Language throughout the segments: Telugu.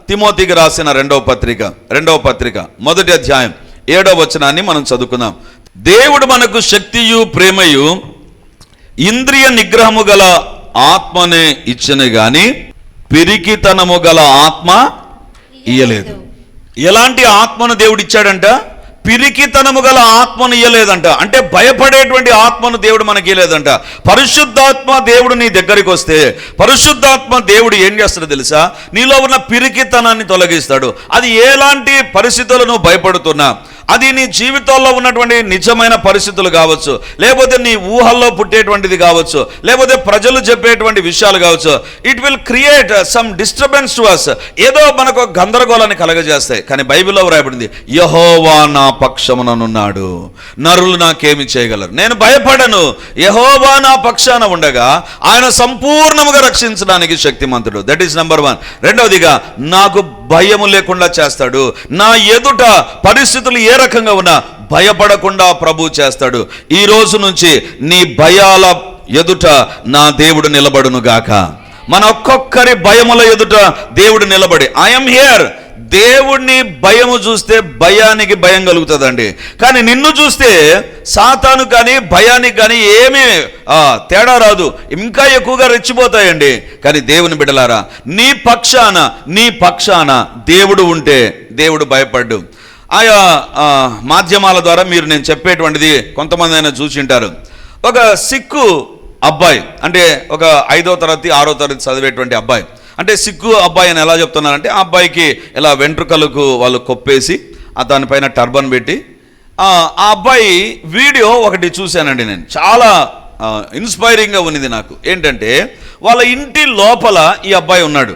తిమోతికి రాసిన రెండవ పత్రిక 1వ అధ్యాయం 7వ వచనాన్ని మనం చదువుకుందాం. దేవుడు మనకు శక్తియు ప్రేమయు ఇంద్రియ నిగ్రహము గల ఆత్మనే ఇచ్చను గాని పిరికితనము గల ఆత్మ ఇయ్యలేదు. ఎలాంటి ఆత్మను దేవుడు ఇచ్చాడంట? పిరికితనము గల ఆత్మను ఇయ్యలేదంట. అంటే భయపడేటువంటి ఆత్మను దేవుడు మనకి ఇయ్యలేదంట. పరిశుద్ధాత్మ దేవుడు నీ దగ్గరికి వస్తే పరిశుద్ధాత్మ దేవుడు ఏం చేస్తాడో తెలుసా? నీలో ఉన్న పిరికితనాన్ని తొలగిస్తాడు. అది ఎలాంటి పరిస్థితులను భయపడుతున్నా, అది నీ జీవితంలో ఉన్నటువంటి నిజమైన పరిస్థితులు కావచ్చు, లేకపోతే నీ ఊహల్లో పుట్టేటువంటిది కావచ్చు, లేకపోతే ప్రజలు చెప్పేటువంటి విషయాలు కావచ్చు, it will create some disturbance to us. ఏదో మనకు గందరగోళాన్ని కలగజేస్తాయి. కానీ బైబిల్లో వ్రాయబడింది, యెహోవా నా పక్షముననున్నాడు, నరులు నాకేమి చేయగలరు? నేను భయపడను. యెహోవా నా పక్షాన ఉండగా ఆయన సంపూర్ణముగా రక్షించడానికి శక్తిమంతుడు. That is number 1. రెండవదిగా, నాకు భయము లేకుండా చేస్తాడు. నా ఎదుట పరిస్థితులు ఏ రకంగా ఉన్నా భయపడకుండా ప్రభు చేస్తాడు. ఈ రోజు నుంచి నీ భయాల ఎదుట నా దేవుడు నిలబడును గాక. మన ఒక్కొక్కరి భయముల ఎదుట దేవుడు నిలబడి, ఐఎమ్ హియర్. దేవుడిని భయము చూస్తే భయానికి భయం కలుగుతుందండి. కానీ నిన్ను చూస్తే సాతాను కానీ భయానికి కానీ ఏమీ తేడా రాదు, ఇంకా ఎక్కువగా రెచ్చిపోతాయండి. కానీ దేవుని బిడ్డలారా, నీ పక్షాన దేవుడు ఉంటే దేవుడు భయపడ్డు. ఆయా మాధ్యమాల ద్వారా మీరు నేను చెప్పేటువంటిది కొంతమంది అయినా చూసి ఉంటారు. ఒక సిక్కు అబ్బాయి, అంటే ఒక 5వ తరగతి 6వ తరగతి చదివేటువంటి అబ్బాయి, అంటే సిక్కు అబ్బాయి అని ఎలా చెప్తున్నారంటే, ఆ అబ్బాయికి ఇలా వెంట్రుకలకు వాళ్ళు కొప్పేసి దానిపైన టర్బన్ పెట్టి, ఆ అబ్బాయి వీడియో ఒకటి చూశానండి నేను. చాలా ఇన్స్పైరింగ్గా ఉన్నది నాకు. ఏంటంటే, వాళ్ళ ఇంటి లోపల ఈ అబ్బాయి ఉన్నాడు.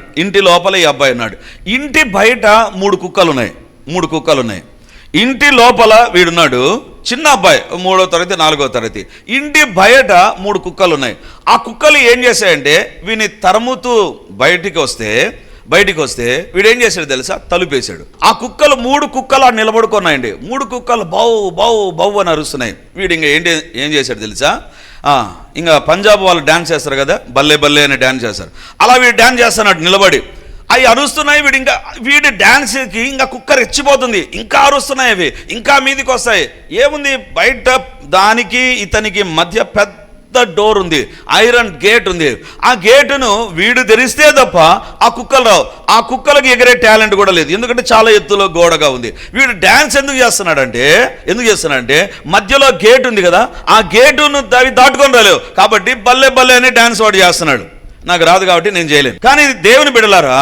ఇంటి బయట 3 కుక్కలు ఉన్నాయి. ఇంటి లోపల వీడున్నాడు, చిన్న అబ్బాయి, 3వ తరగతి 4వ తరగతి. ఇంటి బయట 3 కుక్కలు ఉన్నాయి. ఆ కుక్కలు ఏం చేశాయంటే, వీని తరుముతూ బయటికి వస్తే వీడు ఏం చేశాడు తెలుసా? తలుపేశాడు. ఆ కుక్కలు 3 కుక్కలు నిలబడుకున్నాయండి. 3 కుక్కలు బౌ బౌ బౌ అని అరుస్తున్నాయి. వీడు ఇంకా ఏం చేశాడు తెలుసా? ఇంకా పంజాబ్ వాళ్ళు డ్యాన్స్ చేస్తారు కదా, బల్లే బల్లే అని డ్యాన్స్ చేస్తారు. అలా వీడు డ్యాన్స్ చేస్తున్నాడు నిలబడి. అవి అరుస్తున్నాయి. వీడి డ్యాన్స్కి ఇంకా కుక్క రెచ్చిపోతుంది. ఇంకా అరుస్తున్నాయి అవి, ఇంకా మీదికి వస్తాయి. ఏముంది, బయట దానికి ఇతనికి మధ్య పెద్ద డోర్ ఉంది, ఐరన్ గేట్ ఉంది. ఆ గేటును వీడు తెరిస్తే తప్ప ఆ కుక్కలు రావు. ఆ కుక్కలకు ఎగిరే టాలెంట్ కూడా లేదు, ఎందుకంటే చాలా ఎత్తులో గోడగా ఉంది. వీడు డ్యాన్స్ ఎందుకు చేస్తున్నాడంటే మధ్యలో గేట్ ఉంది కదా, ఆ గేటును దాటుకొని రాలేవు కాబట్టి బల్లే బల్లే అని డ్యాన్స్ వాడు చేస్తున్నాడు. నాకు రాదు కాబట్టి నేను చేయలేను. కానీ దేవుని బిడ్డలారా,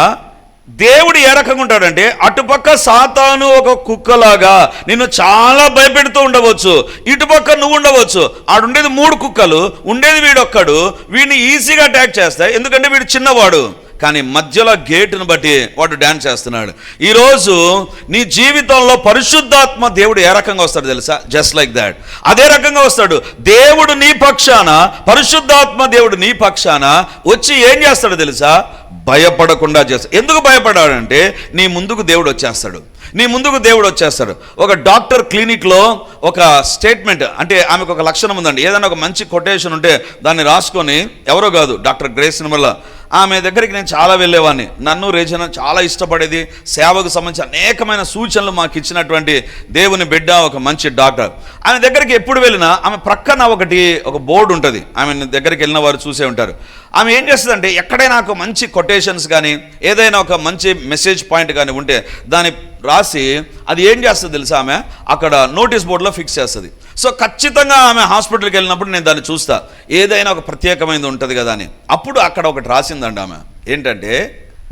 దేవుడు ఏ రకంగా ఉంటాడంటే, అటుపక్క సాతాను ఒక కుక్కలాగా నిన్ను చాలా భయపెడుతూ ఉండవచ్చు, ఇటుపక్క నువ్వు ఉండవచ్చు. ఆడుండేది 3 కుక్కలు, ఉండేది వీడొక్కడు. వీడిని ఈజీగా అటాక్ చేస్తాయి, ఎందుకంటే వీడు చిన్నవాడు. కానీ మధ్యలో గేటును బట్టి వాడు డ్యాన్స్ చేస్తున్నాడు. ఈరోజు నీ జీవితంలో పరిశుద్ధాత్మ దేవుడు ఏ రకంగా వస్తాడు తెలుసా? Just like that. అదే రకంగా వస్తాడు. దేవుడు నీ పక్షాన, పరిశుద్ధాత్మ దేవుడు నీ పక్షాన వచ్చి ఏం చేస్తాడు తెలుసా? భయపడకుండా చేస్తాడు. ఎందుకు భయపడాడంటే, నీ ముందుకు దేవుడు వచ్చేస్తాడు. ఒక డాక్టర్ క్లినిక్లో ఒక స్టేట్మెంట్, అంటే ఆమెకు ఒక లక్షణం ఉందండి. ఏదైనా ఒక మంచి కొటేషన్ ఉంటే దాన్ని రాసుకొని, ఎవరో కాదు, డాక్టర్ గ్రేస్ నిర్మల, ఆమె దగ్గరికి నేను చాలా వెళ్ళేవాడిని. నన్ను రేజన చాలా ఇష్టపడేది. సేవకు సంబంధించి అనేకమైన సూచనలు మాకు ఇచ్చినటువంటి దేవుని బిడ్డ, ఒక మంచి డాక్టర్. ఆమె దగ్గరికి ఎప్పుడు వెళ్ళినా ఆమె ప్రక్కన ఒక బోర్డు ఉంటుంది. ఆమె దగ్గరికి వెళ్ళిన వారు చూసే ఉంటారు. ఆమె ఏం చేస్తుందంటే, ఎక్కడైనా ఒక మంచి కొటేషన్స్ కానీ ఏదైనా ఒక మంచి మెసేజ్ పాయింట్ కానీ ఉంటే దాన్ని రాసి అది ఏం చేస్తుంది తెలుసా? ఆమె అక్కడ నోటీస్ బోర్డులో ఫిక్స్ చేస్తుంది. సో ఖచ్చితంగా ఆమె హాస్పిటల్కి వెళ్ళినప్పుడు నేను దాన్ని చూస్తా, ఏదైనా ఒక ప్రత్యేకమైనది ఉంటుంది కదా అని. అప్పుడు అక్కడ ఒకటి రాసిందండి ఆమె. ఏంటంటే,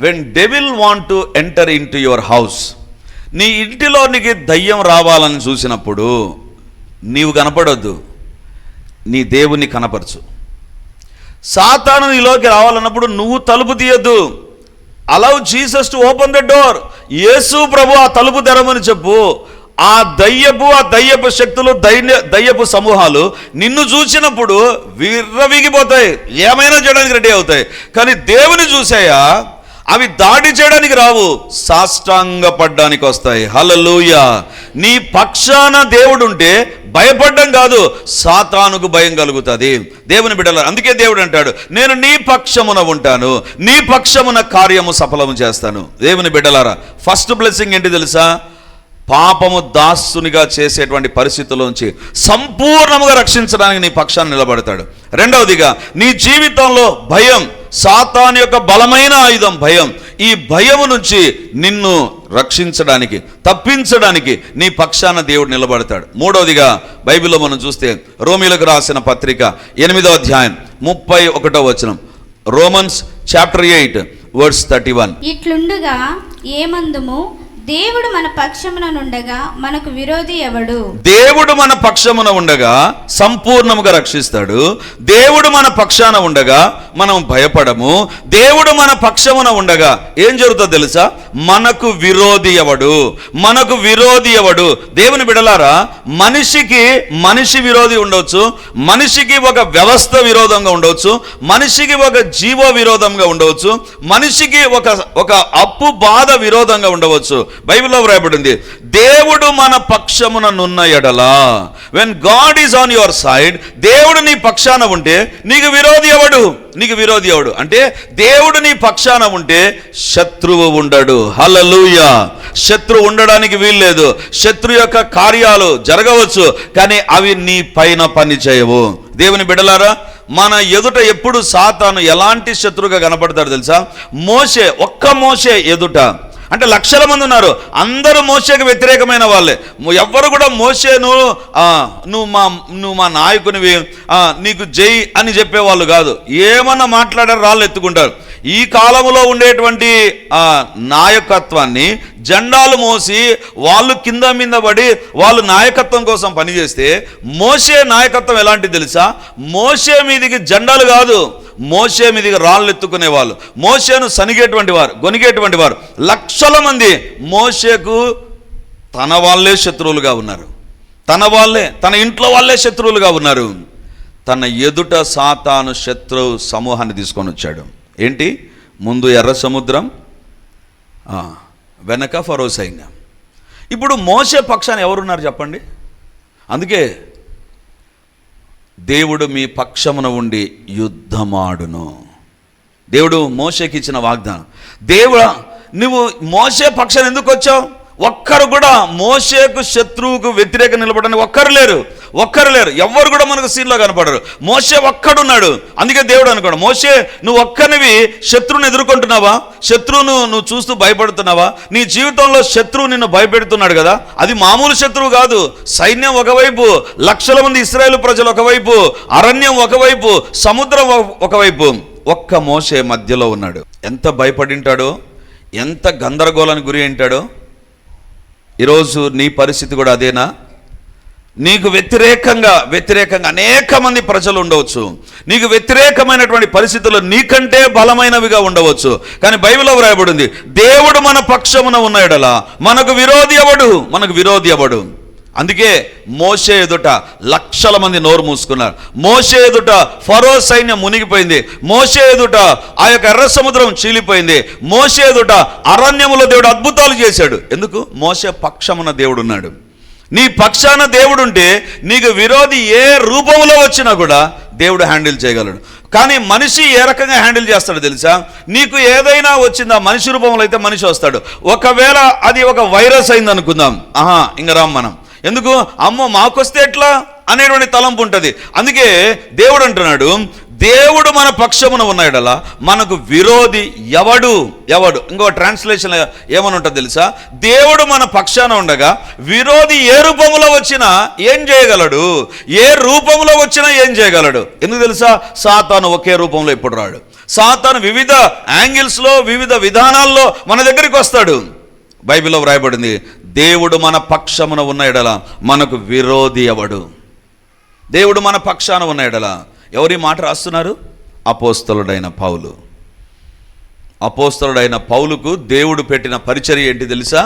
when devil want to enter in to your house, నీ ఇంటిలోనికి దయ్యం రావాలని చూసినప్పుడు నీవు కనపడొద్దు, నీ దేవుని కనపరచు. సాతాను నీలోకి రావాలన్నప్పుడు నువ్వు తలుపు తీయొద్దు. Allow Jesus to open the door. యేసు ప్రభు ఆ తలుపు తెరమని చెప్పు. ఆ దయ్యపు శక్తులు, దయ్యపు సమూహాలు నిన్ను చూసినప్పుడు విర్రవీగిపోతాయి, ఏమైనా చేయడానికి రెడీ అవుతాయి. కానీ దేవుని చూసాయా, అవి దాడి చేయడానికి రావు, సాష్టాంగపడ్డానికి వస్తాయి. హల్లెలూయా. నీ పక్షాన దేవుడు ఉంటే భయపడ్డం కాదు, సాతానుకు భయం కలుగుతుంది. దేవుని బిడ్డల, అందుకే దేవుడు అంటాడు, నేను నీ పక్షమున ఉంటాను, నీ పక్షమున కార్యము సఫలము చేస్తాను. దేవుని బిడ్డలారా, ఫస్ట్ బ్లెస్సింగ్ ఏంటి తెలుసా? పాపము దాసునిగా చేసేటువంటి పరిస్థితుల్లోంచి సంపూర్ణముగా రక్షించడానికి నీ పక్షాన్ని నిలబడతాడు. రెండవదిగా, నీ జీవితంలో భయం, సాతాను యొక్క బలమైన ఆయుధం భయం. ఈ భయము నుంచి నిన్ను రక్షించడానికి, తప్పించడానికి నీ పక్షాన దేవుడు నిలబడతాడు. మూడవదిగా, బైబిల్లో మనం చూస్తే రోమీయులకు రాసిన పత్రిక 8వ అధ్యాయం 31వ వచనం. Romans chapter 8 verse 31. ఇట్లుండగా ఏమందుము, దేవుడు మన పక్షమున ఉండగా మనకు విరోధి ఎవడు? దేవుడు మన పక్షమున ఉండగా సంపూర్ణముగా రక్షిస్తాడు. దేవుడు మన పక్షాన ఉండగా మనం భయపడము. దేవుడు మన పక్షమున ఉండగా ఏం జరుగుతుందో తెలుసా? మనకు విరోధి ఎవడు? మనకు విరోధి ఎవడు? దేవుని బిడలారా, మనిషికి మనిషి విరోధి ఉండవచ్చు, మనిషికి ఒక వ్యవస్థ విరోధంగా ఉండవచ్చు, మనిషికి ఒక జీవ విరోధంగా ఉండవచ్చు, మనిషికి ఒక అప్పు బాధ విరోధంగా ఉండవచ్చు. బైబిల్లో వ్రాయబడింది, దేవుడు మన పక్షమున నున్న ఎడలా, when God is on your side, దేవుడు నీ పక్షాన ఉంటే నీకు విరోధి ఎవడు? నీకు విరోధి ఎవడు అంటే, దేవుడు నీ పక్షాన ఉంటే శత్రువు ఉండడు. హల్లెలూయా. శత్రువు ఉండడానికి వీల్లేదు. శత్రు యొక్క కార్యాలు జరగవచ్చు, కానీ అవి నీ పైన పని చేయవు. దేవుని బిడ్డలారా, మన ఎదుట ఎప్పుడు సాతాను ఎలాంటి శత్రువుగా కనపడతాడు తెలుసా? ఒక్క మోషే ఎదుట, అంటే లక్షల మంది ఉన్నారు, అందరూ మోషేకు వ్యతిరేకమైన వాళ్ళే. ఎవ్వరు కూడా మోషేను నువ్వు మా నాయకునివి, నీకు జై అని చెప్పేవాళ్ళు కాదు. ఏమన్నా మాట్లాడారు రాళ్ళు ఎత్తుకుంటారు. ఈ కాలంలో ఉండేటువంటి నాయకత్వాన్ని జెండాలు మోసి వాళ్ళు కింద మీద పడి వాళ్ళు నాయకత్వం కోసం పనిచేస్తే, మోషే నాయకత్వం ఎలాంటిది తెలుసా? మోషే మీదికి జెండాలు కాదు, మోషే మీదికి రాళ్ళు ఎత్తుకునే వాళ్ళు, మోషేను సనిగేటువంటి వారు, గొనిగేటువంటి వారు లక్షల మంది మోషేకు తన వాళ్ళే శత్రువులుగా ఉన్నారు. తన ఇంట్లో వాళ్ళే శత్రువులుగా ఉన్నారు. తన ఎదుట సాతాను శత్రు సమూహాన్ని తీసుకొని వచ్చాడు. ఏంటి? ముందు ఎర్ర సముద్రం, వెనక ఫరో సైన్యం. ఇప్పుడు మోషే పక్షాన ఎవరున్నారు చెప్పండి? అందుకే దేవుడు మీ పక్షమున ఉండి యుద్ధమాడును. దేవుడు మోషేకి ఇచ్చిన వాగ్దానం. దేవుడా, నువ్వు మోషే పక్షాన ఎందుకు వచ్చావు? ఒక్కరు కూడా మోషేకు శత్రువుకు వ్యతిరేక నిలబడని ఒక్కరు లేరు. ఎవ్వరు కూడా మనకు సీన్లో కనపడరు. మోషే ఒక్కడున్నాడు. అందుకే దేవుడు అనుకోడు, మోషే నువ్వు ఒక్కనివి శత్రువుని ఎదుర్కొంటున్నావా? శత్రువును నువ్వు చూస్తూ భయపడుతున్నావా? నీ జీవితంలో శత్రువు నిన్ను భయపెడుతున్నాడు కదా, అది మామూలు శత్రువు కాదు. సైన్యం ఒకవైపు, లక్షల మంది ఇశ్రాయేలు ప్రజలు ఒకవైపు, అరణ్యం ఒకవైపు, సముద్రం ఒకవైపు, ఒక్క మోషే మధ్యలో ఉన్నాడు. ఎంత భయపడింటాడో, ఎంత గందరగోళానికి గురి అయింటాడో. ఈరోజు నీ పరిస్థితి కూడా అదేనా? నీకు వ్యతిరేకంగా అనేక మంది ప్రజలు ఉండవచ్చు. నీకు వ్యతిరేకమైనటువంటి పరిస్థితులు నీకంటే బలమైనవిగా ఉండవచ్చు. కానీ బైబిల్లో వ్రాయబడింది, దేవుడు మన పక్షమున ఉన్న ఎడల మనకు విరోధి ఎవడు? అందుకే మోషే ఎదుట లక్షల మంది నోరు మూసుకున్నారు. మోషే ఎదుట ఫరో సైన్యం మునిగిపోయింది. మోషే ఎదుట ఆ యొక్క ఎర్ర సముద్రం చీలిపోయింది. మోషే ఎదుట అరణ్యములో దేవుడు అద్భుతాలు చేశాడు. ఎందుకు? మోషే పక్షమున దేవుడు ఉన్నాడు. నీ పక్షాన దేవుడుంటే నీకు విరోధి ఏ రూపంలో వచ్చినా కూడా దేవుడు హ్యాండిల్ చేయగలడు. కానీ మనిషి ఏ రకంగా హ్యాండిల్ చేస్తాడో తెలుసా? నీకు ఏదైనా వచ్చిందా మనిషి రూపంలో అయితే మనిషి వస్తాడు. ఒకవేళ అది ఒక వైరస్ అయింది అనుకుందాం, ఇంక రామ్ మనం ఎందుకు, అమ్మో మాకొస్తే ఎట్లా అనేటువంటి తలంపు ఉంటుంది. అందుకే దేవుడు అంటున్నాడు, దేవుడు మన పక్షమున ఉన్న ఎడల మనకు విరోధి ఎవడు? ఇంకో ట్రాన్స్లేషన్ ఏమని ఉంటుంది తెలుసా? దేవుడు మన పక్షాన ఉండగా విరోధి ఏ రూపంలో వచ్చినా ఏం చేయగలడు? ఏ రూపంలో వచ్చినా ఏం చేయగలడు? ఎందుకు తెలుసా? సాతాను ఒకే రూపంలో ఎప్పుడు రాడు. సాతాను వివిధ యాంగిల్స్లో, వివిధ విధానాల్లో మన దగ్గరికి వస్తాడు. బైబిల్లో వ్రాయబడింది, దేవుడు మన పక్షమున ఉన్న ఎడల మనకు విరోధి ఎవడు? దేవుడు మన పక్షాన ఉన్న ఎడల. ఎవరి మాట రాస్తున్నారు? అపోస్తలుడైన పౌలుకు దేవుడు పెట్టిన పరిచర్య ఏంటి తెలుసా?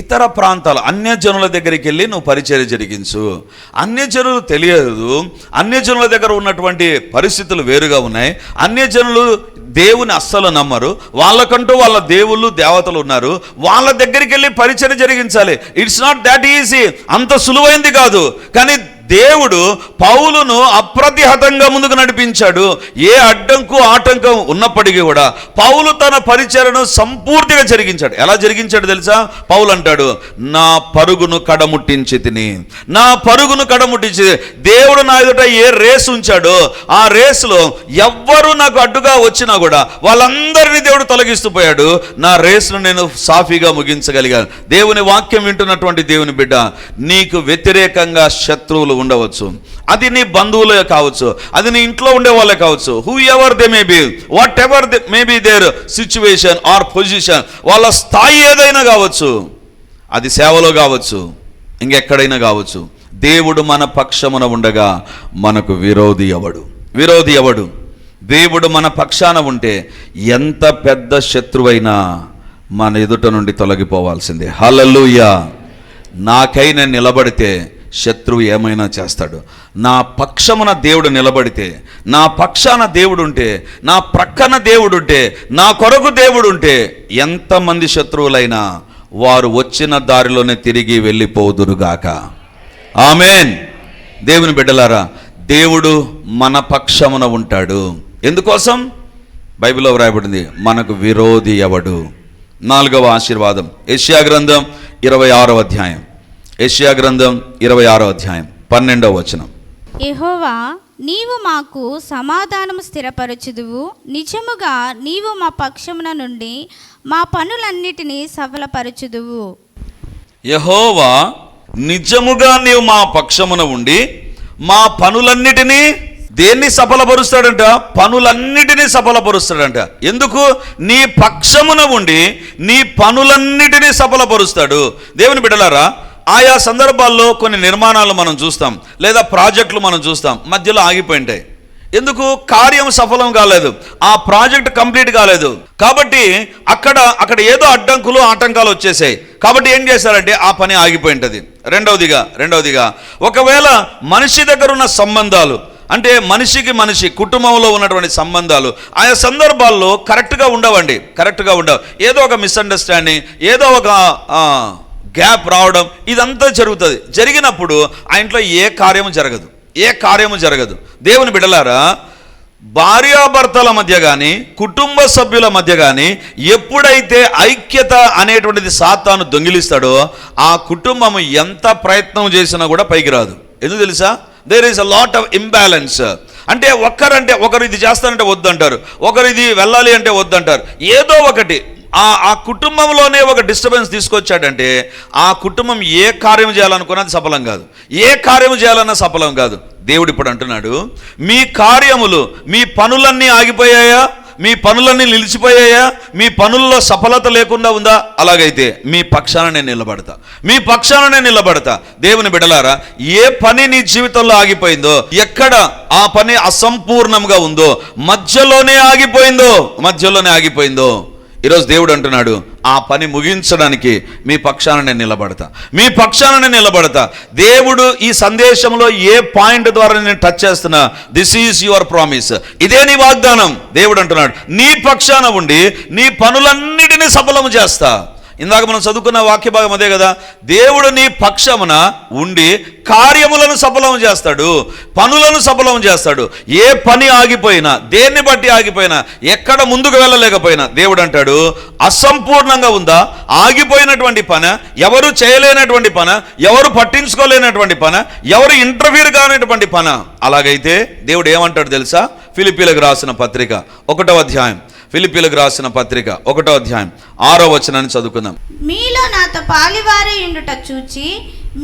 ఇతర ప్రాంతాలు అన్యజనుల దగ్గరికి వెళ్ళి నువ్వు పరిచర్య జరిగించు. అన్యజనులు తెలియదు, అన్యజనుల దగ్గర ఉన్నటువంటి పరిస్థితులు వేరుగా ఉన్నాయి. అన్యజనులు దేవుని అస్సలు నమ్మరు, వాళ్ళకంటూ వాళ్ళ దేవుళ్ళు దేవతలు ఉన్నారు. వాళ్ళ దగ్గరికి వెళ్ళి పరిచర్య జరిగించాలి. ఇట్స్ నాట్ దాట్ ఈజీ, అంత సులువైంది కాదు. కానీ దేవుడు పౌలును అప్రతిహతంగా ముందుకు నడిపించాడు. ఏ అడ్డంకు ఆటంకం ఉన్నప్పటికీ కూడా పౌలు తన పరిచర్యను సంపూర్తిగా జరిగించాడు. ఎలా జరిగించాడు తెలుసా? పౌలు అంటాడు, నా పరుగును కడముట్టించి తిని, నా పరుగును కడముట్టించి. దేవుడు నా ఎదుట ఏ రేసు ఉంచాడో ఆ రేసులో ఎవ్వరూ నాకు అడ్డుగా వచ్చినా కూడా వాళ్ళందరినీ దేవుడు తొలగిస్తూ పోయాడు. నా రేసును నేను సాఫీగా ముగించగలిగాను. దేవుని వాక్యం వింటున్నటువంటి దేవుని బిడ్డ, నీకు వ్యతిరేకంగా శత్రువులు ఉండవచ్చు. అది నీ బంధువులే కావచ్చు, అది నీ ఇంట్లో ఉండే వాళ్ళే కావచ్చు. Whoever they may be, whatever they may be their situation or position, వాళ్ళ స్థాయి ఏదైనా కావచ్చు, అది సేవలో కావచ్చు, ఇంకెక్కడైనా కావచ్చు. దేవుడు మన పక్షమున ఉండగా మనకు విరోధి ఎవడు? విరోధి ఎవడు? దేవుడు మన పక్షాన ఉంటే ఎంత పెద్ద శత్రువైనా మన ఎదుట నుండి తొలగిపోవాల్సిందే. హల్లెలూయా. నాకై నేను నిలబడితే శత్రువు ఏమైనా చేస్తాడు. నా పక్షమున దేవుడు నిలబడితే, నా పక్షాన దేవుడు ఉంటే, నా ప్రక్కన దేవుడు ఉంటే, నా కొరకు దేవుడు ఉంటే, ఎంతమంది శత్రువులైనా వారు వచ్చిన దారిలోనే తిరిగి వెళ్ళిపోదురుగాక. ఆమేన్. దేవుని బిడ్డలారా, దేవుడు మన పక్షమున ఉంటాడు. ఎందుకోసం? బైబిల్లో వ్రాయబడింది, మనకు విరోధి ఎవడు. 4వ ఆశీర్వాదం, యెషయా గ్రంథం 26వ అధ్యాయం. యెషయా గ్రంథం 26వ అధ్యాయం 12వ వచనం. యెహోవా, నీవు మాకు సమాధానము స్థిరపరచుదువు, నిజముగా నీవు మా పక్షమున నుండి మా పనులన్నిటినీ సఫలపరచుదువు. యెహోవా, నిజముగా నీవు మా పక్షమున ఉండి మా పనులన్నిటినీ దేన్ని సఫలపరుస్తాడంట? పనులన్నిటినీ సఫలపరుస్తాడంట. ఎందుకు? నీ పక్షమున ఉండి నీ పనులన్నిటినీ సఫలపరుస్తాడు. దేవుని బిడ్డలారా, ఆయా సందర్భాల్లో కొన్ని నిర్మాణాలు మనం చూస్తాం, లేదా ప్రాజెక్టులు మనం చూస్తాం, మధ్యలో ఆగిపోయింటాయి. ఎందుకు? కార్యం సఫలం కాలేదు, ఆ ప్రాజెక్ట్ కంప్లీట్ కాలేదు. కాబట్టి అక్కడ ఏదో అడ్డంకులు ఆటంకాలు వచ్చేసాయి. కాబట్టి ఏం చేశారంటే ఆ పని ఆగిపోయింటది. రెండవదిగా ఒకవేళ మనిషి దగ్గర ఉన్న సంబంధాలు, అంటే మనిషి కుటుంబంలో ఉన్నటువంటి సంబంధాలు ఆయా సందర్భాల్లో కరెక్ట్గా ఉండవు. ఏదో ఒక మిస్అండర్స్టాండింగ్, ఏదో ఒక గ్యాప్ రావడం, ఇదంతా జరుగుతుంది. జరిగినప్పుడు ఆ ఇంట్లో ఏ కార్యము జరగదు. దేవుని బిడ్డలారా, భార్యాభర్తల మధ్య కానీ కుటుంబ సభ్యుల మధ్య కానీ ఎప్పుడైతే ఐక్యత అనేటువంటిది సాతాను దొంగిలిస్తాడో ఆ కుటుంబం ఎంత ప్రయత్నం చేసినా కూడా పైకి రాదు. ఎందుకు తెలుసా? There is a lot of imbalance. అంటే ఒకరు ఇది చేస్తానంటే వద్దంటారు, ఒకరు ఇది వెళ్ళాలి అంటే వద్దంటారు. ఏదో ఒకటి ఆ కుటుంబంలోనే ఒక డిస్టర్బెన్స్ తీసుకొచ్చాడంటే ఆ కుటుంబం ఏ కార్యం చేయాలనుకున్నది సఫలం కాదు, ఏ కార్యం చేయాలన్నా సఫలం కాదు. దేవుడు ఇప్పుడు అంటున్నాడు, మీ కార్యములు, మీ పనులన్నీ ఆగిపోయాయా? మీ పనులన్నీ నిలిచిపోయాయా? మీ పనుల్లో సఫలత లేకుండా ఉందా? అలాగైతే మీ పక్షాన నేను నిలబడతా. దేవుని బిడ్డలారా, ఏ పని నీ జీవితంలో ఆగిపోయిందో, ఎక్కడ ఆ పని అసంపూర్ణంగా ఉందో, మధ్యలోనే ఆగిపోయిందో ఈరోజు దేవుడు అంటున్నాడు, ఆ పని ముగించడానికి మీ పక్షాన నేను నిలబడతా. దేవుడు ఈ సందేశంలో ఏ పాయింట్ ద్వారా నేను టచ్ చేస్తున్నా, దిస్ ఈజ్ యువర్ ప్రామిస్, ఇదే నీ వాగ్దానం. దేవుడు అంటున్నాడు, నీ పక్షాన ఉండి నీ పనులన్నిటినీ సఫలము చేస్తా. ఇందాక మనం చదువుకున్న వాక్య భాగం అదే కదా. దేవుడు నీ పక్షమున ఉండి కార్యములను సఫలం చేస్తాడు, పనులను సఫలం చేస్తాడు. ఏ పని ఆగిపోయినా, దేన్ని బట్టి ఆగిపోయినా, ఎక్కడ ముందుకు వెళ్ళలేకపోయినా దేవుడు అంటాడు, అసంపూర్ణంగా ఉందా, ఆగిపోయినటువంటి పని, ఎవరు చేయలేనటువంటి పని, ఎవరు పట్టించుకోలేనటువంటి పని, ఎవరు ఇంటర్ఫీర్ కానటువంటి పని, అలాగైతే దేవుడు ఏమంటాడు తెలుసా? ఫిలిప్పీలకు రాసిన పత్రిక 1వ అధ్యాయం, ఫిలిప్పీలకు రాసిన పత్రిక 1వ అధ్యాయం 6వ వచనాన్ని చదువుకుందాం. మీలో నాతో పాలివారై ఉండుట చూచి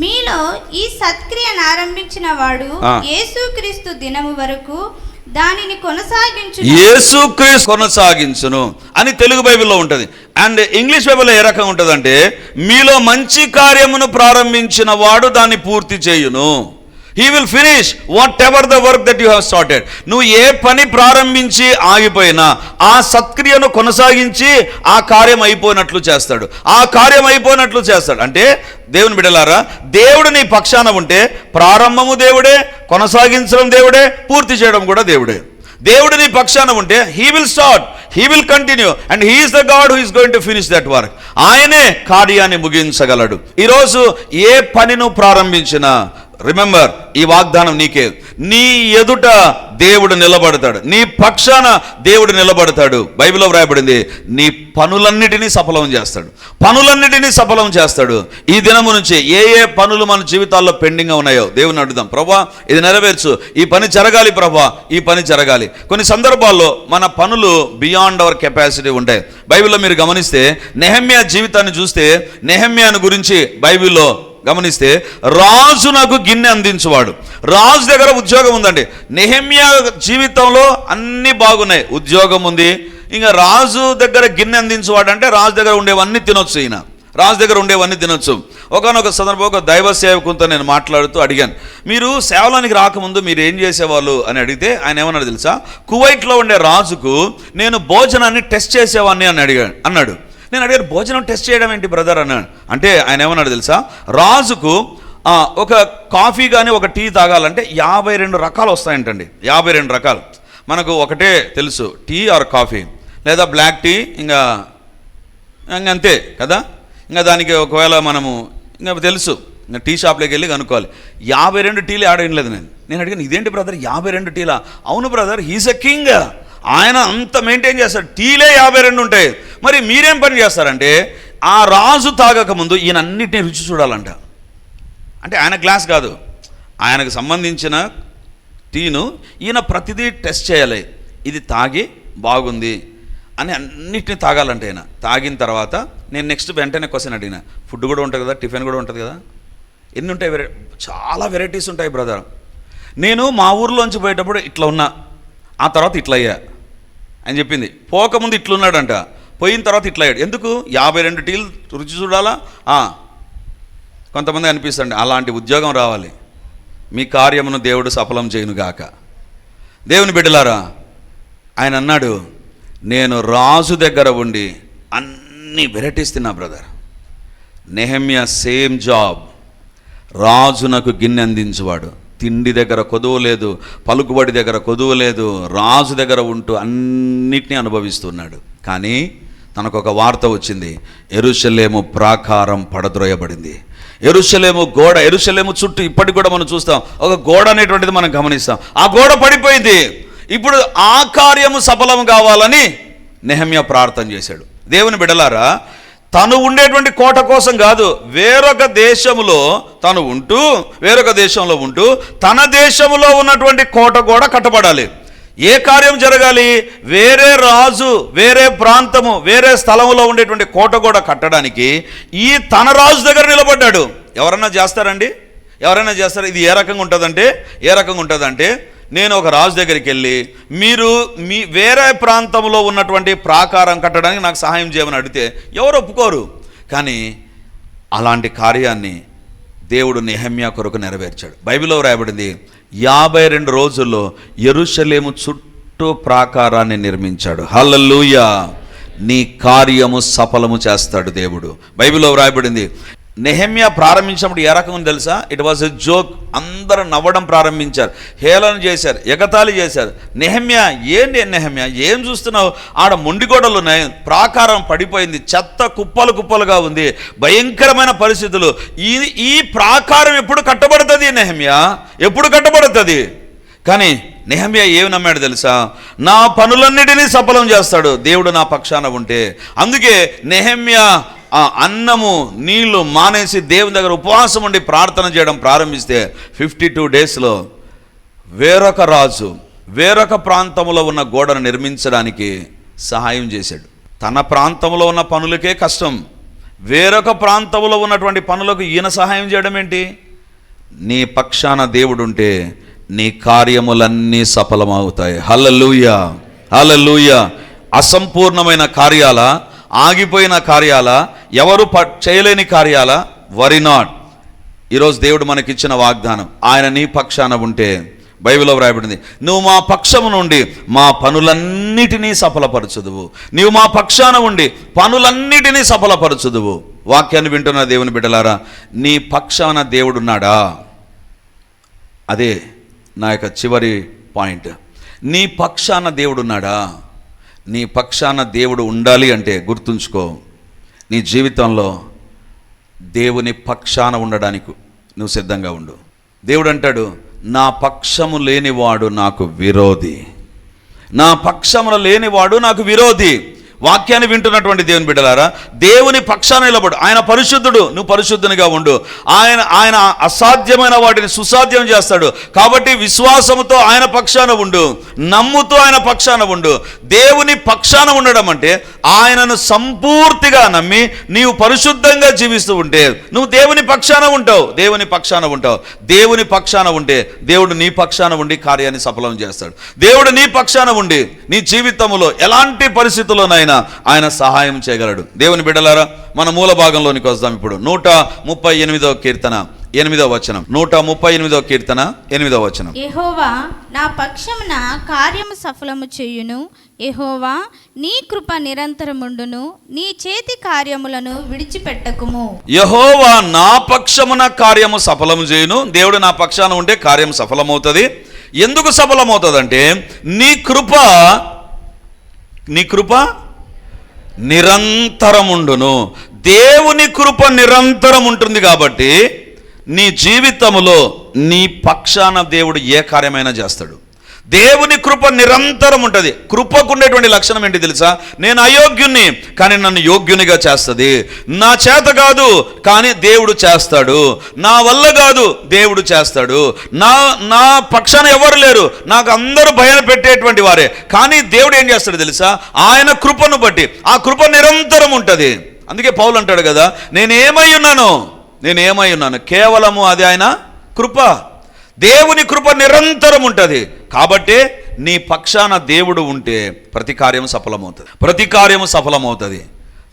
మీలో ఈ సత్క్రియను ఆరంభించిన వాడు యేసుక్రీస్తు దినము వరకు దానిని కొనసాగించును అని తెలుగు బైబిల్లో ఉంటుంది. అండ్ ఇంగ్లీష్ బైబిల్లో ఏ రకంగా ఉంటుందంటే, మీలో మంచి కార్యమును ప్రారంభించిన వాడు దాన్ని పూర్తి చేయును. He will finish what ever the work that you have started. నువ్వు ఏ పని ప్రారంభించి ఆగిపోయినా ఆ సత్క్రియను కొనసాగించి ఆ కార్యం అయిపోయినట్లు చేస్తాడు. ఆ కార్యం అయిపోయినట్లు చేస్తాడు. అంటే దేవుని బిడ్డలారా, దేవుడు నీ పక్షాన ఉంటే ప్రారంభము దేవుడే, కొనసాగించడం దేవుడే, పూర్తి చేయడం కూడా దేవుడే. దేవుడు నీ పక్షాన ఉంటే he will start, he will continue, and he is the God who is going to finish that work. ఆయనే కార్యాన్ని ముగించగలడు. ఈరోజు ఏ పని నువ్వు ప్రారంభించినా రిమెంబర్, ఈ వాగ్దానం నీకే. నీ ఎదుట దేవుడు నిలబడతాడు, నీ పక్షాన దేవుడు నిలబడతాడు. బైబిల్లో వ్రాయబడింది, నీ పనులన్నిటినీ సఫలం చేస్తాడు, పనులన్నిటినీ సఫలం చేస్తాడు. ఈ దినము నుంచి ఏ ఏ పనులు మన జీవితాల్లో పెండింగ్గా ఉన్నాయో దేవుని అడుగుదాం. ప్రభా, ఇది నెరవేర్చు, ఈ పని జరగాలి ప్రభా, ఈ పని జరగాలి. కొన్ని సందర్భాల్లో మన పనులు బియాండ్ అవర్ కెపాసిటీ ఉంటాయి. బైబిల్లో మీరు గమనిస్తే నెహెమ్యా జీవితాన్ని చూస్తే, నెహెమ్యాను గురించి బైబిల్లో గమనిస్తే, రాజునకు గిన్నె అందించువాడు. రాజు దగ్గర ఉద్యోగం ఉందండి. నెహెమ్యా జీవితంలో అన్నీ బాగున్నాయి, ఉద్యోగం ఉంది. ఇంకా రాజు దగ్గర గిన్నె అందించువాడు అంటే రాజు దగ్గర ఉండేవన్నీ తినొచ్చు. ఈయన రాజు దగ్గర ఉండేవన్నీ తినొచ్చు. ఒకనొక సందర్భం ఒక దైవ సేవకునితో నేను మాట్లాడుతూ అడిగాను, మీరు సేవలోనికి రాకముందు మీరు ఏం చేసేవాళ్ళు అని అడిగితే ఆయన ఏమన్నాడు తెలుసా? కువైట్లో ఉండే రాజుకు నేను భోజనాన్ని టెస్ట్ చేసేవాడిని అని అన్నాడు. నేను అడిగాను, భోజనం టెస్ట్ చేయడం ఏంటి బ్రదర్ అన్నాడు. అంటే ఆయన ఏమన్నాడు తెలుసా? రాజుకు ఒక కాఫీ కానీ ఒక టీ తాగాలంటే 52 రకాలు వస్తాయంటండి. 52 రకాలు. మనకు ఒకటే తెలుసు, టీ ఆర్ కాఫీ, లేదా బ్లాక్ టీ, ఇంకా అంతే కదా. ఇంకా దానికి ఒకవేళ మనము ఇంకా తెలుసు, ఇంకా టీ షాప్లోకి వెళ్ళి కనుక్కోవాలి. 52 టీలు ఆడేం లేదు. నేను అడిగాను, ఇదేంటి బ్రదర్ 52 టీలా? అవును బ్రదర్, హీస్ ఎ కింగ్, ఆయన అంత మెయింటైన్ చేస్తాడు, టీలే 52 ఉంటాయి. మరి మీరేం పని చేస్తారంటే, ఆ రాజు తాగక ముందు ఈయన అన్నిటిని రుచి చూడాలంట. అంటే ఆయన గ్లాస్ కాదు, ఆయనకు సంబంధించిన టీను ఈయన ప్రతిదీ టెస్ట్ చేయాలి. ఇది తాగి బాగుంది అని అన్నిటిని తాగాలంటే ఆయన. తాగిన తర్వాత నేను నెక్స్ట్ వెంటనే క్వశ్చన్ అడిగిన, ఫుడ్ కూడా ఉంటుంది కదా, టిఫిన్ కూడా ఉంటుంది కదా, ఎన్ని ఉంటాయి? చాలా వెరైటీస్ ఉంటాయి బ్రదర్. నేను మా ఊర్లోంచి పోయేటప్పుడు ఇట్లా ఉన్నా, ఆ తర్వాత ఇట్లా అయ్యా అని చెప్పింది. పోకముందు ఇట్లున్నాడంట, పోయిన తర్వాత ఇట్లా అయ్యాడు. ఎందుకు? 52 టీలు రుచి చూడాలా? కొంతమంది అనిపిస్తుంది అలాంటి ఉద్యోగం రావాలి, మీ కార్యమును దేవుడు సఫలం చేయునుగాక. దేవుని బిడ్డలారా, ఆయన అన్నాడు, నేను రాజు దగ్గర ఉండి అన్ని వెరైటీస్ తిన్నా బ్రదర్. నెహెమ్యా సేమ్ జాబ్, రాజునకు గిన్నె అందించువాడు. తిండి దగ్గర కొదువు లేదు, పలుకుబడి దగ్గర కొదువు లేదు, రాజు దగ్గర ఉంటూ అన్నిటినీ అనుభవిస్తున్నాడు. కానీ తనకు ఒక వార్త వచ్చింది, యెరూషలేము ప్రాకారం పడద్రోయబడింది. యెరూషలేము గోడ, యెరూషలేము చుట్టూ ఇప్పటికి కూడా మనం చూస్తాం, ఒక గోడ అనేటువంటిది మనం గమనిస్తాం. ఆ గోడ పడిపోయింది. ఇప్పుడు ఆ కార్యము సఫలం కావాలని నెహెమ్యా ప్రార్థన చేశాడు. దేవుని బిడ్డలారా, తను ఉండేటువంటి కోట కోసం కాదు, వేరొక దేశంలో తను ఉంటూ, వేరొక దేశంలో ఉంటూ తన దేశంలో ఉన్నటువంటి కోట కూడా కట్టబడాలి. ఏ కార్యం జరగాలి? వేరే రాజు, వేరే ప్రాంతము, వేరే స్థలంలో ఉండేటువంటి కోట కూడా కట్టడానికి ఈ తన రాజు దగ్గర నిలబడ్డాడు. ఎవరన్నా చేస్తారండి? ఎవరైనా చేస్తారు? ఇది ఏ రకంగా ఉంటుందంటే నేను ఒక రాజు దగ్గరికి వెళ్ళి, మీరు మీ వేరే ప్రాంతంలో ఉన్నటువంటి ప్రాకారం కట్టడానికి నాకు సహాయం చేయమని అడిగితే ఎవరు ఒప్పుకోరు. కానీ అలాంటి కార్యాన్ని దేవుడు నెహెమ్యా కొరకు నెరవేర్చాడు. బైబిల్లో రాయబడింది, 52 రోజుల్లో యెరూషలేము చుట్టూ ప్రాకారాన్ని నిర్మించాడు. హల్లెలూయా! నీ కార్యము సఫలము చేస్తాడు దేవుడు. బైబిల్లో రాయబడింది, నెహెమ్యా ప్రారంభించినప్పుడు ఏ రకం తెలుసా? It was a joke. అందరూ నవ్వడం ప్రారంభించారు, హేళన చేశారు, ఎగతాళి చేశారు. నెహెమ్యా, ఏంటి నెహెమ్యా, ఏం చూస్తున్నావు? ఆడ మొండిగోడలు ఉన్నాయి, ప్రాకారం పడిపోయింది, చెత్త కుప్పలు కుప్పలుగా ఉంది, భయంకరమైన పరిస్థితులు. ఈ ప్రాకారం ఎప్పుడు కట్టబడుతుంది నెహెమ్యా? ఎప్పుడు కట్టబడుతుంది? కానీ నెహెమ్యా ఏమి నమ్మాడు తెలుసా? నా పనులన్నిటినీ సఫలం చేస్తాడు దేవుడు నా పక్షాన ఉంటే. అందుకే నెహెమ్యా ఆ అన్నము నీళ్లు మానేసి దేవుని దగ్గర ఉపవాసం ఉండి ప్రార్థన చేయడం ప్రారంభిస్తే 52 డేస్లో వేరొక రాజు వేరొక ప్రాంతంలో ఉన్న గోడను నిర్మించడానికి సహాయం చేశాడు. తన ప్రాంతంలో ఉన్న పనులకే కష్టం, వేరొక ప్రాంతంలో ఉన్నటువంటి పనులకు ఈయన సహాయం చేయడం ఏంటి? నీ పక్షాన దేవుడుంటే నీ కార్యములన్నీ సఫలమవుతాయి. హల్లెలూయా, హల్లెలూయా. అసంపూర్ణమైన కార్యాల, ఆగిపోయిన కార్యాల, ఎవరు చేయలేని కార్యాల, వరీ నాట్. ఈరోజు దేవుడు మనకిచ్చిన వాగ్దానం, ఆయన నీ పక్షాన ఉంటే, బైబిల్లో వ్రాయబడింది, నువ్వు మా పక్షము నుండి మా పనులన్నిటినీ సఫలపరచుదువు. నీవు మా పక్షాన ఉండి పనులన్నిటినీ సఫలపరచుదువు. వాక్యాన్ని వింటున్న దేవుని బిడ్డలారా, నీ పక్షాన దేవుడున్నాడా? అదే నా యొక్క చివరి పాయింట్. నీ పక్షాన దేవుడున్నాడా? నీ పక్షాన దేవుడు ఉండాలి అంటే గుర్తుంచుకో, నీ జీవితంలో దేవుని పక్షాన ఉండడానికి నువ్వు సిద్ధంగా ఉండు. దేవుడు అంటాడు, నా పక్షము లేనివాడు నాకు విరోధి, నా పక్షమున లేనివాడు నాకు విరోధి. వాక్యాన్ని వింటున్నటువంటి దేవుని బిడ్డలారా, దేవుని పక్షాన నిలబడు. ఆయన పరిశుద్ధుడు, నువ్వు పరిశుద్ధునిగా ఉండు. ఆయన అసాధ్యమైన వాటిని సుసాధ్యం చేస్తాడు. కాబట్టి విశ్వాసముతో ఆయన పక్షాన ఉండు, నమ్ముతూ ఆయన పక్షాన ఉండు. దేవుని పక్షాన ఉండడం అంటే ఆయనను సంపూర్తిగా నమ్మి నీవు పరిశుద్ధంగా జీవిస్తూ ఉంటే నువ్వు దేవుని పక్షాన ఉంటావు. దేవుని పక్షాన ఉంటావు. దేవుని పక్షాన ఉంటే దేవుడు నీ పక్షాన ఉండి కార్యాన్ని సఫలం చేస్తాడు. దేవుడు నీ పక్షాన ఉండి నీ జీవితంలో ఎలాంటి పరిస్థితుల్లోనైనా ఆయన సహాయం చేయగలడు. దేవుని బిడ్డలారా, మన మూల భాగంలోనికి వద్దాం. ఇప్పుడు 138వ కీర్తన 8వ వచనం. 138వ కీర్తన 8వ వచనం. యెహోవా నా పక్షమున కార్యము సఫలము చేయును, యెహోవా నీ కృప నిరంతరముండును, నీ చేతి కార్యములను విడిచిపెట్టకుము. యెహోవా నా పక్షమున కార్యము సఫలము చేయును. దేవుడు నా పక్షాన ఉంటే కార్యం సఫలమవుతుంది. ఎందుకు సఫలమవుతుందంటే నీ కృప నిరంతరముండును. దేవుని కృప నిరంతరం ఉంటుంది కాబట్టి నీ జీవితంలో నీ పక్షాన దేవుడు ఏ కార్యమైనా చేస్తాడు. దేవుని కృప నిరంతరం ఉంటుంది. కృపకు ఉండేటువంటి లక్షణం ఏంటి తెలుసా? నేను అయోగ్యుణ్ణి కానీ నన్ను యోగ్యునిగా చేస్తుంది. నా చేత కాదు కానీ దేవుడు చేస్తాడు. నా వల్ల కాదు దేవుడు చేస్తాడు. నా పక్షాన ఎవరు లేరు, నాకు అందరూ భయం పెట్టేటువంటి వారే, కానీ దేవుడు ఏం చేస్తాడు తెలుసా? ఆయన కృపను బట్టి ఆ కృప నిరంతరం ఉంటుంది. అందుకే పౌలు అంటాడు కదా, నేనేమై ఉన్నాను కేవలము అది ఆయన కృప. దేవుని కృప నిరంతరం ఉంటుంది. కాబట్టి నీ పక్షాన దేవుడు ఉంటే ప్రతి కార్యం సఫలమవుతుంది.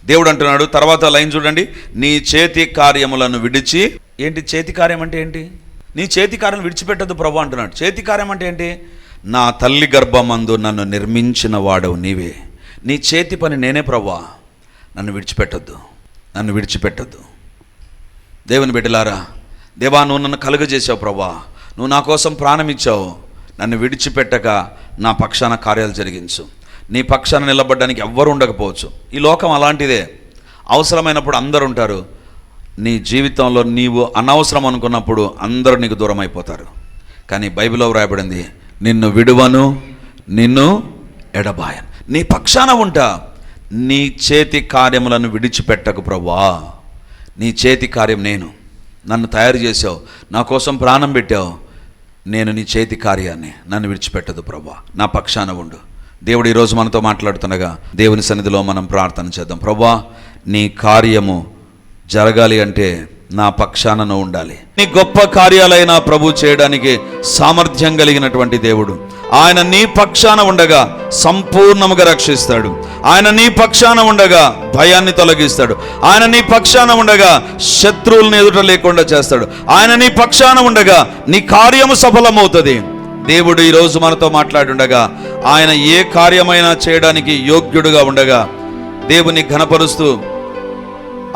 దేవుడు అంటున్నాడు, తర్వాత లైన్ చూడండి, నీ చేతి కార్యములను విడిచి. ఏంటి చేతి కార్యం అంటే ఏంటి? నీ చేతి కార్యం విడిచిపెట్టద్దు ప్రభు అంటున్నాడు. చేతి కార్యం అంటే ఏంటి? నా తల్లి గర్భమందు నన్ను నిర్మించిన వాడవు నీవే. నీ చేతి పని నేనే ప్రభువా, నన్ను విడిచిపెట్టద్దు. దేవుని బిడ్డలారా, దేవా నువ్వు నన్ను కలుగజేసావు ప్రభువా, నువ్వు నా కోసం ప్రాణం ఇచ్చావు, నన్ను విడిచిపెట్టక నా పక్షాన కార్యాలు జరిగించు. నీ పక్షాన నిలబడడానికి ఎవ్వరు ఉండకపోవచ్చు. ఈ లోకం అలాంటిదే. అవసరమైనప్పుడు అందరు ఉంటారు. నీ జీవితంలో నీవు అనవసరం అనుకున్నప్పుడు అందరూ నీకు దూరం అయిపోతారు. కానీ బైబిల్లో వ్రాయబడింది, నిన్ను విడువను, నిన్ను ఎడబాయను. నీ పక్షాన ఉంటా. నీ చేతి కార్యములను విడిచిపెట్టకు ప్రభువా. నీ చేతి కార్యం నేను. నన్ను తయారు చేసావు, నా కోసం ప్రాణం పెట్టావు. నేను నీ చేతి కార్యాన్ని, నన్ను విడిచిపెట్టదు ప్రభువా, నా పక్షాన ఉండు. దేవుడు ఈరోజు మనతో మాట్లాడుతుండగా దేవుని సన్నిధిలో మనం ప్రార్థన చేద్దాం. ప్రభువా, నీ కార్యము జరగాలి అంటే నా పక్షాన నువ్వు ఉండాలి. నీ గొప్ప కార్యాలైన ప్రభు చేయడానికి సామర్థ్యం కలిగినటువంటి దేవుడు. ఆయన నీ పక్షాన ఉండగా సంపూర్ణముగా రక్షిస్తాడు. ఆయన నీ పక్షాన ఉండగా భయాన్ని తొలగిస్తాడు. ఆయన నీ పక్షాన ఉండగా శత్రువులను ఎదుట లేకుండా చేస్తాడు. ఆయన నీ పక్షాన ఉండగా నీ కార్యము సఫలమవుతుంది. దేవుడు ఈరోజు మనతో మాట్లాడుండగా ఆయన ఏ కార్యమైనా చేయడానికి యోగ్యుడుగా ఉండగా దేవుని ఘనపరుస్తూ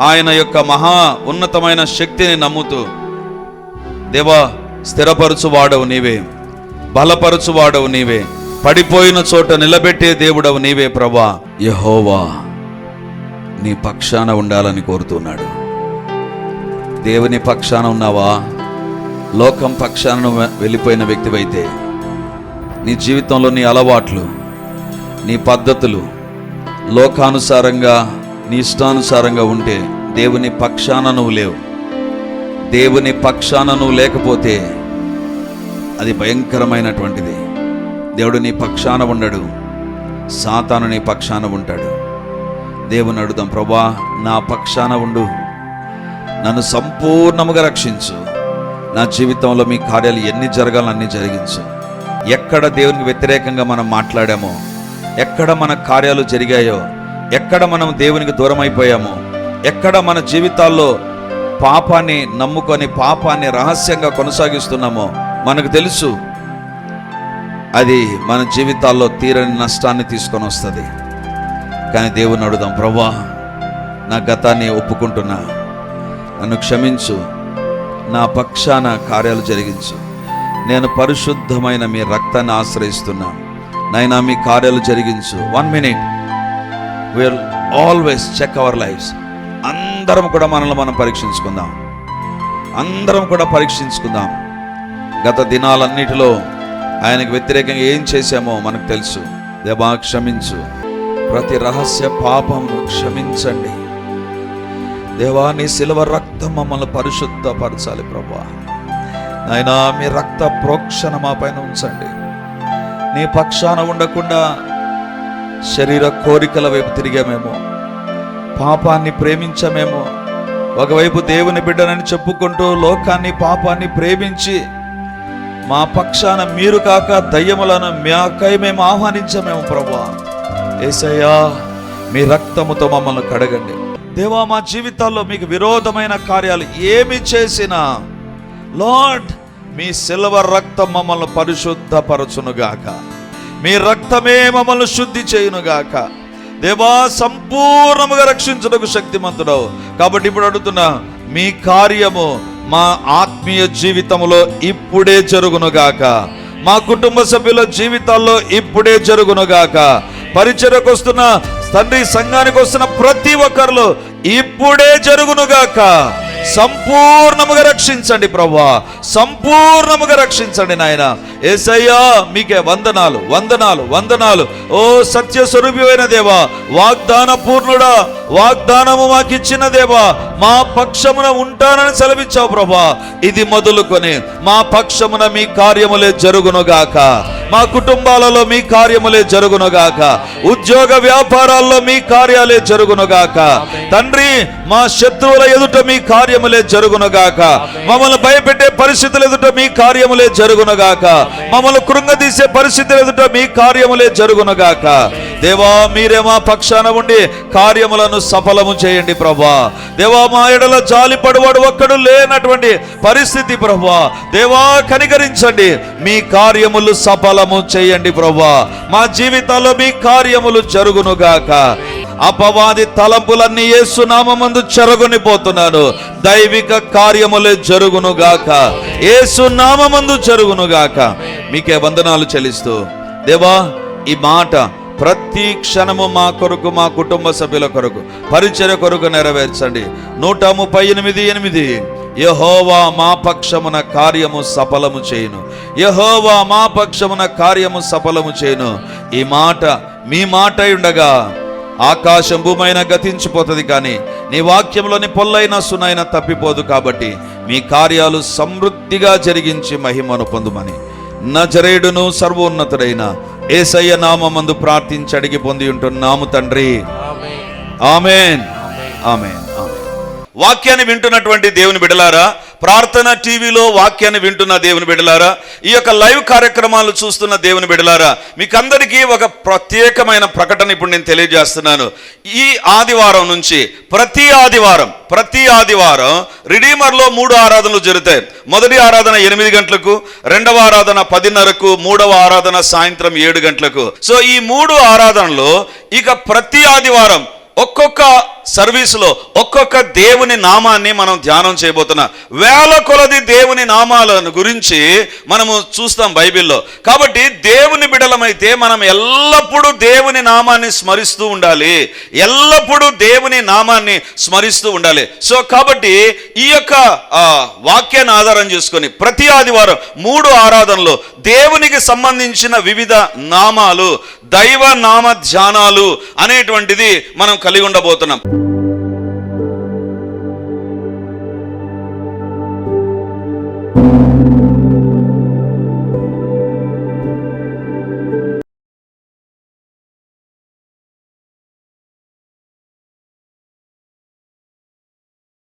ఆయన యొక్క మహా ఉన్నతమైన శక్తిని నమ్ముతూ, దేవా స్థిరపరచువాడవు నీవే, బలపరచువాడవు నీవే, పడిపోయిన చోట నిలబెట్టే దేవుడవు నీవే ప్రభువా. యెహోవా నీ పక్షాన ఉండాలని కోరుతున్నాడు. దేవుని పక్షాన ఉన్నావా? లోకం పక్షాన వెళ్ళిపోయిన వ్యక్తివైతే నీ జీవితంలో నీ అలవాట్లు, నీ పద్ధతులు లోకానుసారంగా నీ ఇష్టానుసారంగా ఉంటే దేవుని పక్షాన నువ్వు లేవు. దేవుని పక్షాన నువ్వు లేకపోతే అది భయంకరమైనటువంటిది. దేవుడు నీ పక్షాన ఉండడు, సాతాను నీ పక్షాన ఉంటాడు. దేవుని అడుగుదాం, ప్రభువా నా పక్షాన ఉండు, నన్ను సంపూర్ణముగా రక్షించు. నా జీవితంలో మీ కార్యాలు ఎన్ని జరగాలో అన్ని జరిగించు. ఎక్కడ దేవునికి వ్యతిరేకంగా మనం మాట్లాడామో, ఎక్కడ మన కార్యాలు జరిగాయో, ఎక్కడ మనం దేవునికి దూరం అయిపోయామో, ఎక్కడ మన జీవితాల్లో పాపాన్ని నమ్ముకొని పాపాన్ని రహస్యంగా కొనసాగిస్తున్నామో మనకు తెలుసు, అది మన జీవితాల్లో తీరని నష్టాన్ని తీసుకొని వస్తుంది. కానీ దేవుని అడుగుదాం, ప్రభువా నా గతాన్ని ఒప్పుకుంటున్నా, నన్ను క్షమించు, నా పక్షాన కార్యాలు జరిగించు, నేను పరిశుద్ధమైన మీ రక్తాన్ని ఆశ్రయిస్తున్నా, నైనా మీ కార్యాలు జరిగించు. 1 minute, will always check our lifes. అందరం కూడా మనల్ని మనం పరీక్షించుకుందాం, అందరం కూడా పరీక్షించుకుందాం. గత దినాలన్నిటిలో ఆయనకు వ్యతిరేకంగా ఏం చేశామో మనకు తెలుసు. దేవా క్షమించు, ప్రతి రహస్య పాపమును క్షమించండి. దేవా నీ శిలువ రక్తం మమ్మల్ని పరిశుద్ధపరచాలి ప్రభువా. నాయనా మీ రక్త ప్రోక్షణ మా పైన ఉంచండి. నీ పక్షాన ఉండకుండా శరీర కోరికల వైపు తిరిగామేమో, పాపాన్ని ప్రేమించమేమో, ఒకవైపు దేవుని బిడ్డనని చెప్పుకుంటూ లోకాన్ని పాపాన్ని ప్రేమించి మా పక్షాన మీరు కాక దయ్యములను మాకై మేము ఆహ్వానించమేమో ప్రభువా. యేసయ్యా మీ రక్తముతో మమ్మల్ని కడగండి. దేవా మా జీవితాల్లో మీకు విరోధమైన కార్యాలు ఏమి చేసినా లార్డ్ మీ శిలువ రక్తం మమ్మల్ని పరిశుద్ధపరచునుగాక, మీ రక్తమే మమ్మల్ని శుద్ధి చేయునుగాక. దేవా సంపూర్ణముగా రక్షించుటకు శక్తిమంతుడవు కాబట్టి ఇప్పుడు అడుగుతున్నా, మీ కార్యము మా ఆత్మీయ జీవితంలో ఇప్పుడే జరుగునుగాక, మా కుటుంబ సభ్యుల జీవితాల్లో ఇప్పుడే జరుగునుగాక, పరిచర్యకు వస్తున్న తండ్రి సంఘానికి వస్తున్న ప్రతి ఒక్కరిలో ఇప్పుడే జరుగునుగాక. సంపూర్ణముగా రక్షించండి ప్రభువా, సంపూర్ణముగా రక్షించండి నాయన. యేసయ్యా మీకే వందనాలు, వందనాలు, వందనాలు. ఓ సత్య స్వరూపివైన దేవా, వాగ్దాన పూర్ణుడా, వాగ్దానము మాకిచ్చిన దేవా, మా పక్షమున ఉంటానని సెలవిచ్చావు ప్రభువా. ఇది మొదలుకొని మా పక్షమున మీ కార్యములే జరుగునుగాక, మా కుటుంబాలలో మీ కార్యములే జరుగునుగాక, ఉద్యోగ వ్యాపారాల్లో మీ కార్యాలే జరుగునుగాక తండ్రి. మా శత్రువుల ఎదుట మీ కార్యములే జరుగునుగాక, మమ్మల్ని భయపెట్టే పరిస్థితుల ఎదుట మీ కార్యములే జరుగునుగాక, మమ్మల్ని కృంగదీసే పరిస్థితుల ఎదుట మీ కార్యములే జరుగునుగాక. దేవా మీరే మా పక్షాన ఉండి కార్యములను సఫలము చేయండి ప్రభువా. దేవా మా ఎడల జాలి పడువాడు ఒక్కడు లేనటువంటి పరిస్థితి ప్రభువా. దేవా కనికరించండి, మీ కార్యములు సఫలము చేయండి ప్రభువా. మా జీవితాల్లో మీ కార్యములు జరుగునుగాక. అపవాది తలంపులన్నీ యేసు నామమందు చెరగొనిపోతున్నాను. దైవిక కార్యములే జరుగునుగాక, యేసు నామమందు జరుగునుగాక. మీకే వందనాలు చెల్లిస్తూ దేవా ఈ మాట ప్రతి క్షణము మా కొరకు, మా కుటుంబ సభ్యుల కొరకు, పరిచర్య కొరకు నెరవేర్చండి. 138:8 యెహోవా మా పక్షమున కార్యము సఫలము చేయును, యెహోవా మా పక్షమున కార్యము సఫలము చేయును. ఈ మాట మీ మాట ఉండగా ఆకాశం భూమైన గతించిపోతుంది, కానీ నీ వాక్యంలోని పొల్లైన సునైన తప్పిపోదు. కాబట్టి మీ కార్యాలు సమృద్ధిగా జరిగించి మహిమను పొందుమని నజరేయుడును సర్వోన్నతుడైన యేసయ్య నామమందు ప్రార్థించి అడిగి పొంది ఉంటున్నాము తండ్రి. ఆమేన్, ఆమేన్, ఆమేన్. వాక్యాన్ని వింటున్నటువంటి దేవుని బిడ్డలారా, ప్రార్థన టీవీలో వాక్యాన్ని వింటున్న దేవుని బిడ్డలారా, ఈ యొక్క లైవ్ కార్యక్రమాలు చూస్తున్న దేవుని బిడ్డలారా, మీకందరికీ ఒక ప్రత్యేకమైన ప్రకటన ఇప్పుడు నేను తెలియజేస్తున్నాను. ఈ ఆదివారం నుంచి ప్రతి ఆదివారం రిడీమర్లో 3 ఆరాధనలు జరుగుతాయి. మొదటి ఆరాధన 8 గంటలకు, రెండవ ఆరాధన 10:30కు, మూడవ ఆరాధన సాయంత్రం 7 గంటలకు. సో ఈ 3 ఆరాధనలు ఇక ప్రతి ఆదివారం ఒక్కొక్క సర్వీసులో ఒక్కొక్క దేవుని నామాన్ని మనం ధ్యానం చేయబోతున్నాం. వేల కొలది దేవుని నామాలను గురించి మనము చూస్తాం బైబిల్లో. కాబట్టి దేవుని బిడలమైతే మనం ఎల్లప్పుడూ దేవుని నామాన్ని స్మరిస్తూ ఉండాలి, ఎల్లప్పుడూ దేవుని నామాన్ని స్మరిస్తూ ఉండాలి. సో కాబట్టి ఈ యొక్క వాక్యాన్ని ఆధారం చేసుకొని ప్రతి ఆదివారం 3 ఆరాధనలు దేవునికి సంబంధించిన వివిధ నామాలు, దైవ నామ ధ్యానాలు అనేటువంటిది మనం కలిగి ఉండబోతున్నాం.